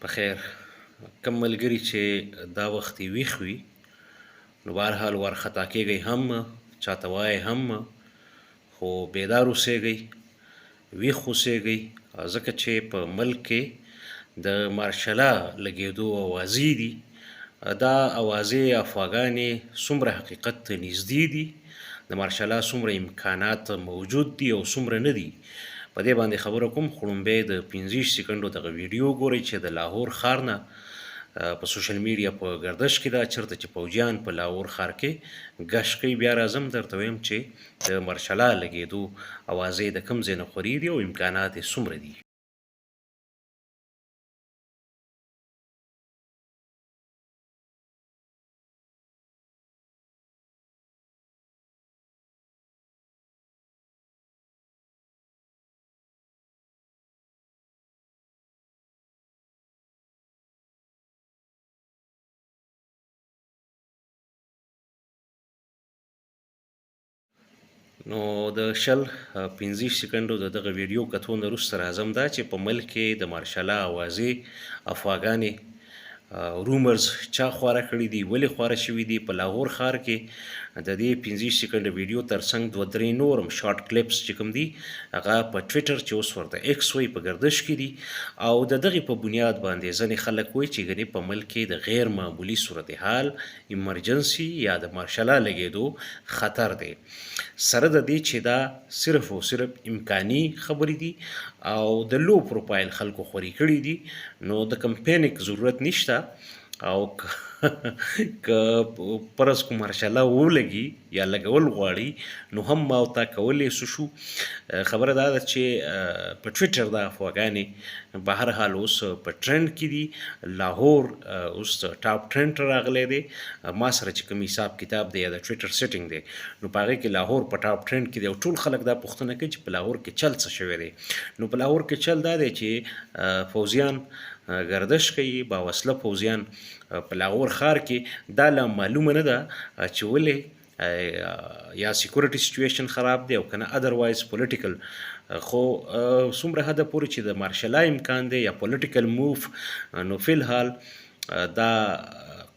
په خیر کم ملګري چې دا وخت یې ویښ وي نو بهرحال وارخطا کېږئ هم مه چاته وایئ هم مه خو بیدار اوسېږئ ویښ اوسېږئ ځکه چې په ملک کې د مارشلا لګېدو اوازې دي دا اوازې افواګانې څومره حقیقت ته نږدې دي د مارشلا څومره امکانات موجود دي او څومره نه دي په دې باندې خبره کوم خو لومبی د 15 سکندو دغه ویډیو ګورئ چې د لاهور ښار نه په سوشل میډیا په گردش کې دا چېرته چې پوځیان په لاهور ښار کې ګشت کوي بیا راځم درته وایم چې د مارشلا لګېدو اوازې د کوم ځای نه خورې دي او امکانات یې څومره دي نو د 15 سکندو د دغه ویډیو کتو نه وروسته راځم دا چې په ملک کې د مارشلا اوازې افواګانې رومرز چا خواره کړي دي ولې خواره شوي دي په لاهور ښار کې د دې 15 سکندو ویډیو ترڅنګ 2-3 نور هم شارټ کلیپس چې کوم دي هغه په ټویټر چې اوس ورته ایکس وایي په ګردش کې دي او د دغې په بنیاد باندې ځینې خلک وایي چې ګنې په ملک کې د غیر معمولي صورتحال ایمرجنسي یا د مارشلا لګېدو خطر دی سره د دې چې دا صرف او صرف امکاني خبرې دي او د لو پروفایل خلکو خوري کړي دي نو د کمپینک ضرورت نشته او که پرس کو مارشلا ولګي یا لګول غواړي نو هم ما او تا کولی شو خبره دا ده چې په ټویټر دا افواګانې به هر حال اوس په ټرند کې دي لاهور اوس ټاپ ټرند راغلی دی ما سره چې کوم حساب کتاب دی یا د ټویټر سیټینګ دی نو په هغې کې لاهور په ټاپ ټرند کې دی او ټول خلک دا پوښتنه کوي چې په لاهور کې چل څه شوی دی نو په لاهور کې چل دا دی چې پوځیان گردش کوي باوسله پوځیان په لاهور ښار کې دا لا معلومه نه ده چې ولې یا سیکورټي سچویشن خراب دی او کنه ادروایز پولیټیکل خو څومره حده پورې چې د مارشلا امکان دی یا پولیټیکل موف نو فی الحال دا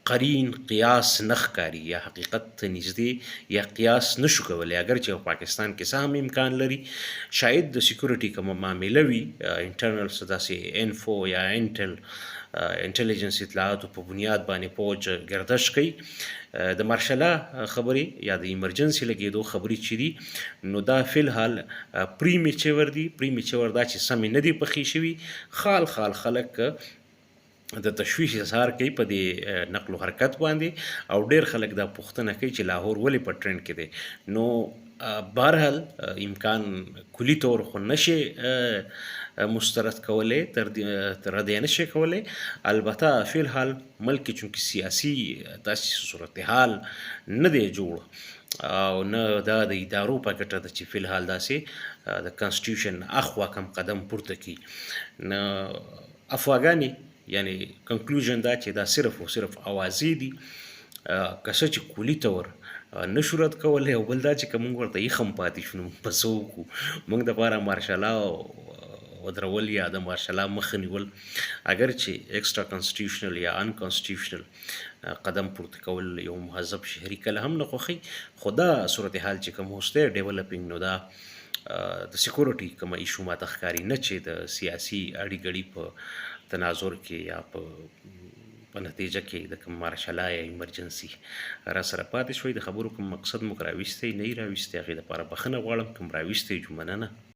قرین قیاس نه ښکاري یا حقیقت ته نږدې یا قیاس نشو کولی اگر چې په پاکستان کې څه هم امکان لري شاید د سیکورټي کومه معامله وي انټرنل څه داسې انفو یا انټلیجنس اطلاعاتو په بنیاد باندې پوج گردش کوي د مارشلا خبرې یا د ایمرجنسي لګېدو خبرې چې دي نو دا فی الحال پریمیچور دي پریمیچور دا چې سمې نه دي پخې شوي خال خلک د تشویش اظهار کوي په دې نقل و حرکت باندې او ډیر خلک دا پوښتنه کوي چې لاهور ولې په ټرند کې دی نو بهرحال امکان کلي طور خو نشي مسترد کولی تر دې نشي کولی البته فی الحال ملک کې چونکې سیاسي داسې صورتحال نه دی جوړ او نه دا د ادارو په ګټه ده چې فی الحال داسې د کانسټیټیوشن اخوا کم قدم پورته کړي نه افواګانې یعنی کنکلوژن دا چې دا صرف او صرف اوازې دي که څه چې کلي طور نشو رد کولی او بل دا چې که موږ ورته ایښ هم پاتې شو نو په څه وکړو موږ دپاره مارشلا ودرول یا د مارشلا مخه نیول اگر چې ایکسټرا کنسټیټیوشنل یا ان کنسټیټیوشنل قدم پورته کول یو مهذب شهري کله هم نه خوښوي خو دا صورتحال چې کوم اوس دی ډیولپینګ نو دا د سیکورټي کومه ایشو ماته ښکاري نه چې د سیاسي اړې ګړې په تناظر کې یا په نتیجه کې د کوم مارشلا یا ایمرجنسي را سره پاتې شوی د خبرو کوم مقصد موږ راویستی نه یې راویستی هغې دپاره بخښنه غواړم کوم راویستی جو مننه